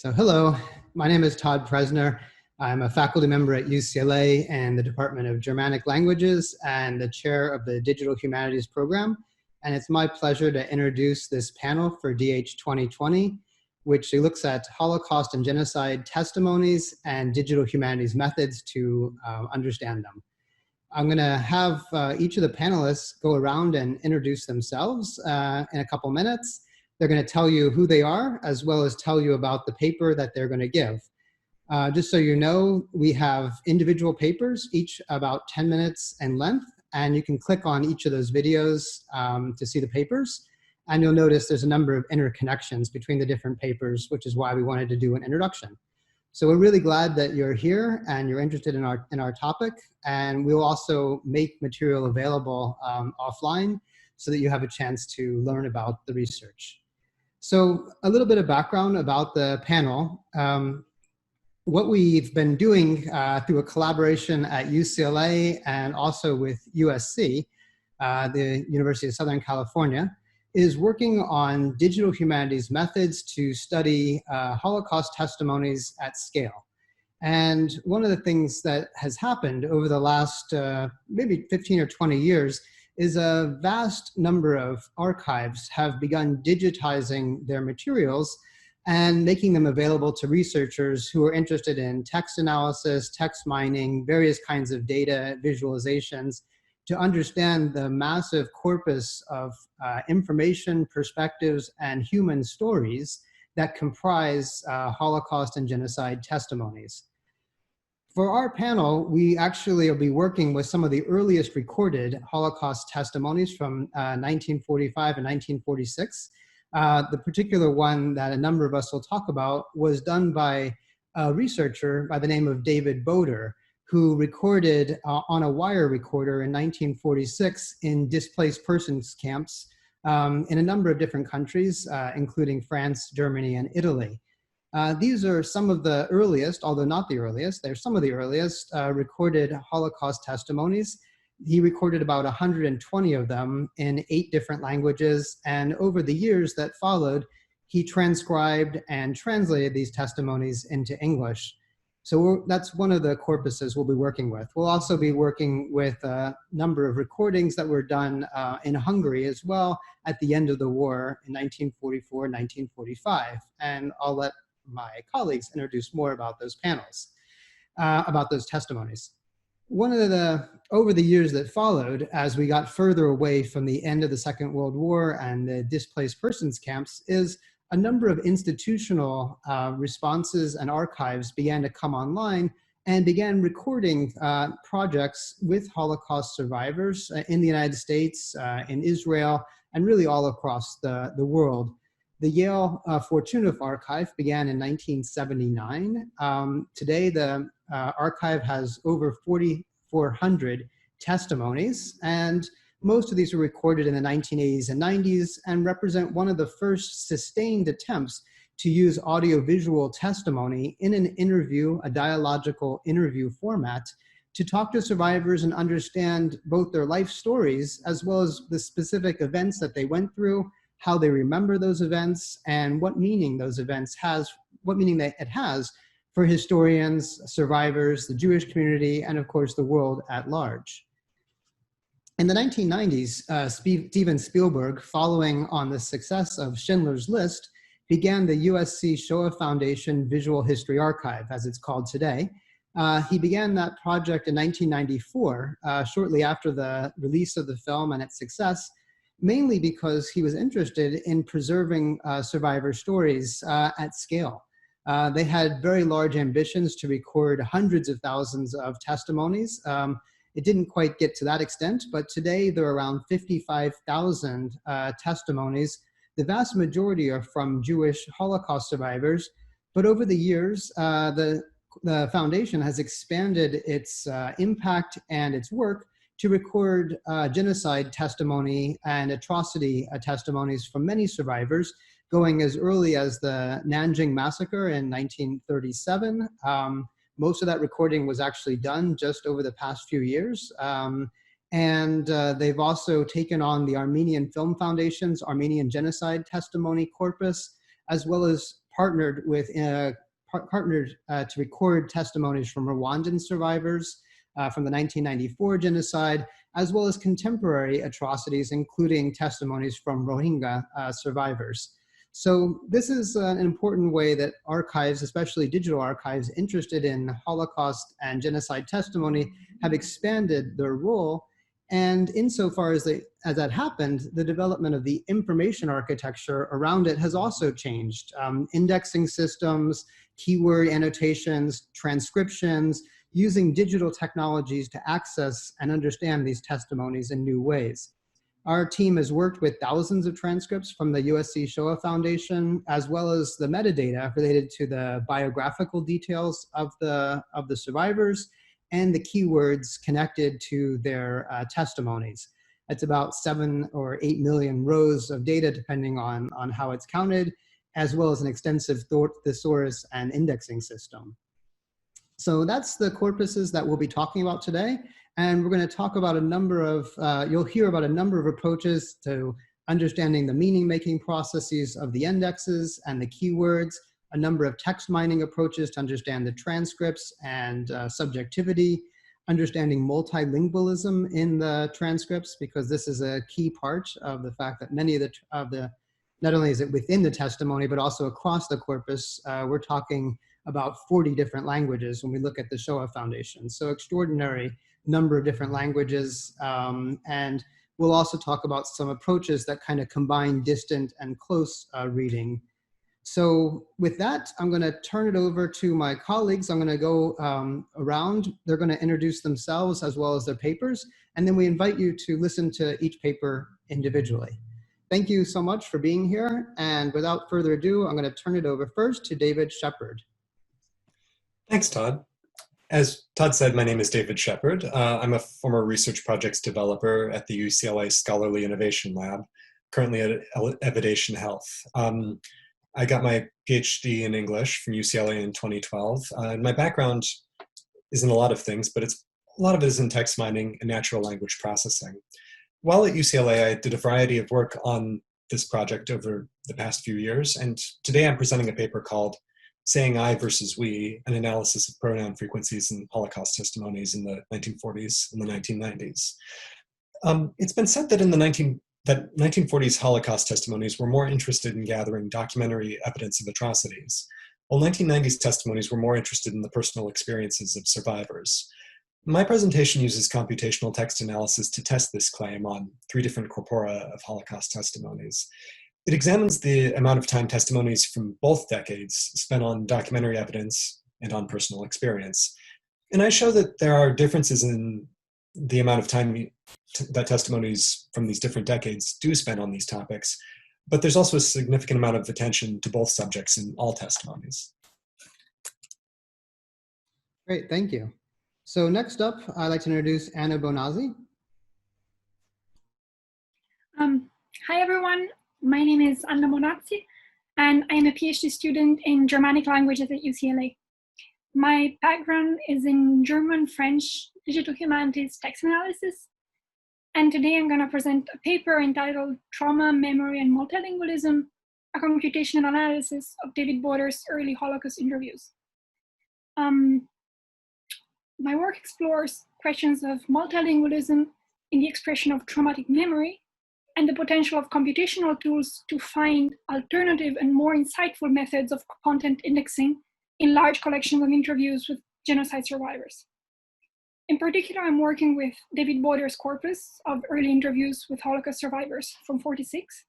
So hello, my name is Todd Presner. I'm a faculty member at UCLA and the Department of Germanic Languages and the chair of the Digital Humanities program. And it's my pleasure to introduce this panel for DH2020, which looks at Holocaust and genocide testimonies and digital humanities methods to understand them. I'm going to have each of the panelists go around and introduce themselves in a couple minutes. They're going to tell you who they are, as well as tell you about the paper that they're going to give. Just so you know, we have individual papers, each about 10 minutes in length, and you can click on each of those videos to see the papers. And you'll notice there's a number of interconnections between the different papers, which is why we wanted to do an introduction. So we're really glad that you're here and you're interested in our topic. And we'll also make material available offline so that you have a chance to learn about the research. So a little bit of background about the panel. What we've been doing through a collaboration at UCLA and also with USC, the University of Southern California, is working on digital humanities methods to study Holocaust testimonies at scale. And one of the things that has happened over the last maybe 15 or 20 years is a vast number of archives have begun digitizing their materials and making them available to researchers who are interested in text analysis, text mining, various kinds of data visualizations to understand the massive corpus of information, perspectives, and human stories that comprise Holocaust and genocide testimonies. For our panel, we actually will be working with some of the earliest recorded Holocaust testimonies from 1945 and 1946. The particular one that a number of us will talk about was done by a researcher by the name of David Boder, who recorded on a wire recorder in 1946 in displaced persons camps in a number of different countries, including France, Germany, and Italy. These are some of the earliest, although not the earliest, they're some of the earliest recorded Holocaust testimonies. He recorded about 120 of them in 8 different languages, and over the years that followed, he transcribed and translated these testimonies into English. So that's one of the corpuses we'll be working with. We'll also be working with a number of recordings that were done in Hungary as well at the end of the war in 1944, 1945. And I'll let my colleagues introduce more about those panels, about those testimonies. One of the, over the years that followed, as we got further away from the end of the Second World War and the displaced persons camps, is a number of institutional responses and archives began to come online and began recording projects with Holocaust survivors in the United States, in Israel, and really all across the world. The Yale Fortunoff archive began in 1979. Today, the archive has over 4,400 testimonies, and most of these were recorded in the 1980s and 90s and represent one of the first sustained attempts to use audiovisual testimony in an interview, a dialogical interview format, to talk to survivors and understand both their life stories as well as the specific events that they went through, how they remember those events, and what meaning those events has, what meaning that it has for historians, survivors, the Jewish community, and of course the world at large. In the 1990s, Steven Spielberg, following on the success of Schindler's List, began the USC Shoah Foundation Visual History Archive, as it's called today. He began that project in 1994, shortly after the release of the film and its success, mainly because he was interested in preserving survivor stories at scale. They had very large ambitions to record hundreds of thousands of testimonies. It didn't quite get to that extent, but today there are around 55,000 testimonies. The vast majority are from Jewish Holocaust survivors, but over the years, the foundation has expanded its impact and its work to record genocide testimony and atrocity testimonies from many survivors, going as early as the Nanjing massacre in 1937. Most of that recording was actually done just over the past few years. And they've also taken on the Armenian Film Foundation's Armenian Genocide Testimony Corpus, as well as partnered to record testimonies from Rwandan survivors from the 1994 genocide, as well as contemporary atrocities, including testimonies from Rohingya survivors. So this is an important way that archives, especially digital archives, interested in Holocaust and genocide testimony have expanded their role. And insofar as that happened, the development of the information architecture around it has also changed. Indexing systems, keyword annotations, transcriptions, using digital technologies to access and understand these testimonies in new ways. Our team has worked with thousands of transcripts from the USC Shoah Foundation, as well as the metadata related to the biographical details of the survivors and the keywords connected to their testimonies. It's about 7 or 8 million rows of data, depending on how it's counted, as well as an extensive thesaurus and indexing system. So that's the corpuses that we'll be talking about today. And we're going to talk about a number of, you'll hear about a number of approaches to understanding the meaning-making processes of the indexes and the keywords, a number of text mining approaches to understand the transcripts and subjectivity, understanding multilingualism in the transcripts, because this is a key part of the fact that many of the not only is it within the testimony, but also across the corpus, we're talking about 40 different languages when we look at the Shoah Foundation. So extraordinary number of different languages. And we'll also talk about some approaches that kind of combine distant and close reading. So with that, I'm going to turn it over to my colleagues. I'm going to go around. They're going to introduce themselves as well as their papers. And then we invite you to listen to each paper individually. Thank you so much for being here. And without further ado, I'm going to turn it over first to David Shepard. Thanks, Todd. As Todd said, my name is David Shepard. I'm a former research projects developer at the UCLA Scholarly Innovation Lab, currently at Evidation Health. I got my PhD in English from UCLA in 2012. And my background is in a lot of things, but a lot of it is in text mining and natural language processing. While at UCLA, I did a variety of work on this project over the past few years, and today I'm presenting a paper called Saying I versus We, an analysis of pronoun frequencies in Holocaust testimonies in the 1940s and the 1990s. It's been said that in the 1940s Holocaust testimonies were more interested in gathering documentary evidence of atrocities, while 1990s testimonies were more interested in the personal experiences of survivors. My presentation uses computational text analysis to test this claim on 3 different corpora of Holocaust testimonies. It examines the amount of time testimonies from both decades spent on documentary evidence and on personal experience. And I show that there are differences in the amount of time that testimonies from these different decades do spend on these topics, but there's also a significant amount of attention to both subjects in all testimonies. Great, thank you. So next up, I'd like to introduce Anna Bonazzi. Hi, everyone. My name is Anna Bonazzi, and I am a PhD student in Germanic languages at UCLA. My background is in German, French, digital humanities, text analysis. And today I'm going to present a paper entitled Trauma, Memory, and Multilingualism, a computational analysis of David Boder's early Holocaust interviews. My work explores questions of multilingualism in the expression of traumatic memory and the potential of computational tools to find alternative and more insightful methods of content indexing in large collections of interviews with genocide survivors. In particular, I'm working with David Boder's corpus of early interviews with Holocaust survivors from 1946.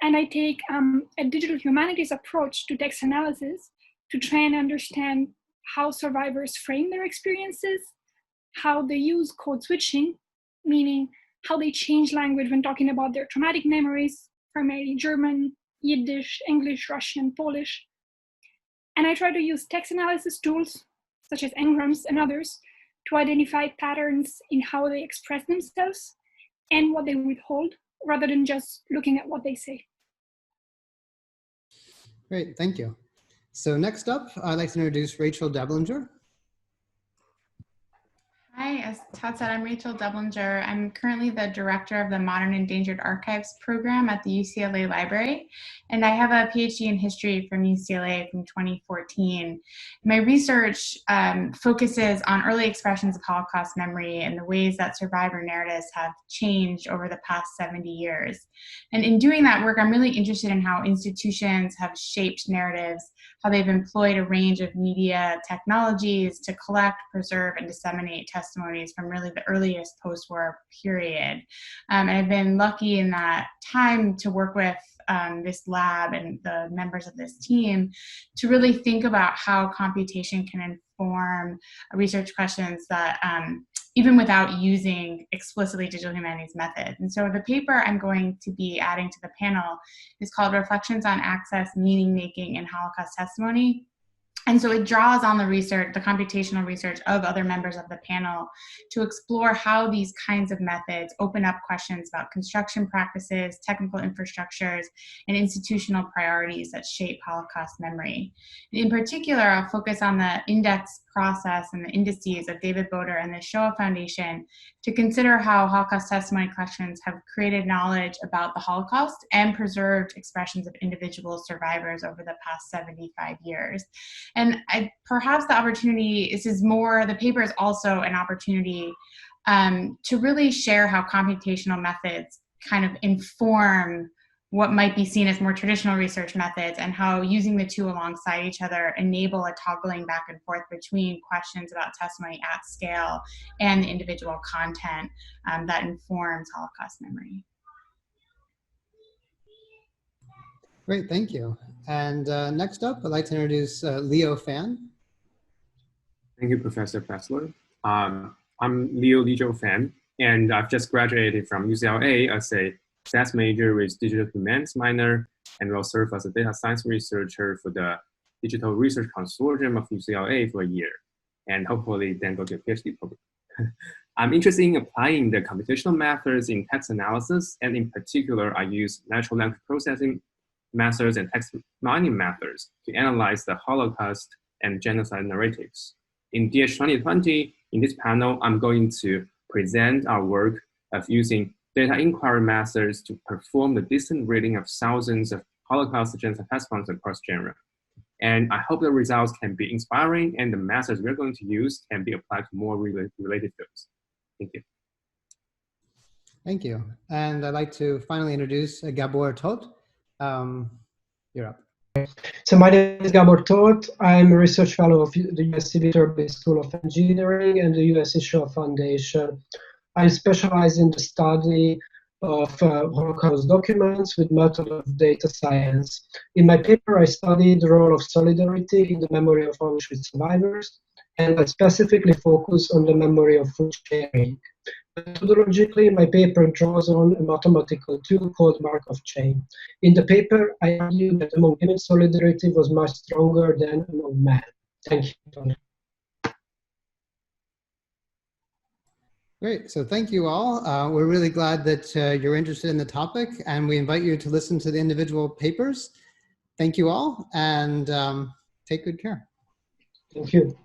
And I take a digital humanities approach to text analysis to try and understand how survivors frame their experiences, how they use code switching, meaning how they change language when talking about their traumatic memories, primarily German, Yiddish, English, Russian, Polish. And I try to use text analysis tools, such as engrams and others, to identify patterns in how they express themselves and what they withhold, rather than just looking at what they say. Great, thank you. So next up, I'd like to introduce Rachel Deblinger. Hi, as Todd said, I'm Rachel Dublinger. I'm currently the director of the Modern Endangered Archives program at the UCLA Library, and I have a PhD in history from UCLA from 2014. My research focuses on early expressions of Holocaust memory and the ways that survivor narratives have changed over the past 70 years. And in doing that work, I'm really interested in how institutions have shaped narratives, how they've employed a range of media technologies to collect, preserve, and disseminate testimonies from really the earliest post-war period. And I've been lucky in that time to work with this lab and the members of this team to really think about how computation can inform research questions that even without using explicitly digital humanities methods. And so the paper I'm going to be adding to the panel is called Reflections on Access, Meaning Making, and Holocaust Testimony. And so it draws on the research, the computational research of other members of the panel to explore how these kinds of methods open up questions about construction practices, technical infrastructures, and institutional priorities that shape Holocaust memory. In particular, I'll focus on the index process and the indices of David Boder and the Shoah Foundation to consider how Holocaust testimony collections have created knowledge about the Holocaust and preserved expressions of individual survivors over the past 75 years. And perhaps the opportunity, the paper is also an opportunity to really share how computational methods kind of inform what might be seen as more traditional research methods, and how using the two alongside each other enable a toggling back and forth between questions about testimony at scale and the individual content that informs Holocaust memory. Great, thank you. And next up, I'd like to introduce Leo Fan. Thank you, Professor Fessler. I'm Leo Lijo Fan, and I've just graduated from UCLA as a SAS major with digital humanities minor, and will serve as a data science researcher for the Digital Research Consortium of UCLA for a year, and hopefully then go to a PhD program. I'm interested in applying the computational methods in text analysis, and in particular, I use natural language processing methods and text mining methods to analyze the Holocaust and genocide narratives. In DH2020, in this panel, I'm going to present our work of using data inquiry methods to perform the distant reading of thousands of Holocaust genocide testimonies across genre. And I hope the results can be inspiring, and the methods we're going to use can be applied to more related fields. Thank you. Thank you. And I'd like to finally introduce Gabor Tot. You're up. So my name is Gabor Tot. I'm a research fellow of the USC Viterbi School of Engineering and the USC Shoah Foundation. I specialize in the study of Holocaust documents with method of data science. In my paper, I studied the role of solidarity in the memory of Auschwitz survivors, and I specifically focus on the memory of food sharing. Methodologically, my paper draws on a mathematical tool called Markov chain. In the paper, I argue that among women, solidarity was much stronger than among men. Thank you. Great, so thank you all. We're really glad that you're interested in the topic, and we invite you to listen to the individual papers. Thank you all, and take good care. Thank you.